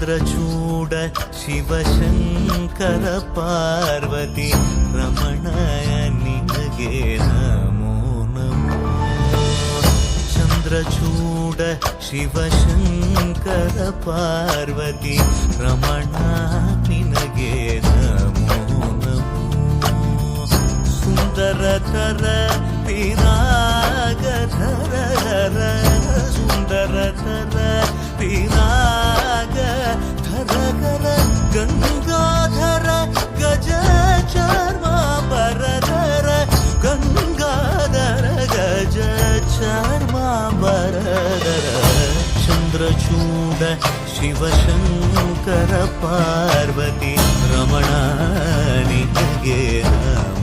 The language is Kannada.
ಚಂದ್ರಚೂಡ ಶಿವಶಂಕರ ಪಾರ್ವತಿ ರಮಣ ನಿನಗೆ ನಮೋ ನಮೋ. ಚಂದ್ರಚೂಡ ಶಿವಶಂಕರ ಪಾರ್ವತಿ ರಮಣ ನಿನಗೆ ನಮೋ ನಮೋ. ಸುಂದರತರ ಪಿರಾಗಧರ ಸುಂದರತರ ಪಿರಾಗ ಧರಗರ ಗಂಗಾಧರ ಗಜ ಚರ್ಮಾಂಬರಧರ ಗಂಗಾಧರ ಗಜ ಚರ್ಮಾಂಬರಧರ. ಚಂದ್ರಚೂಡ ಶಿವಶಂಕರ ಪಾರ್ವತಿ ರಮಣ ನಿನಗೆ ನಮೋ.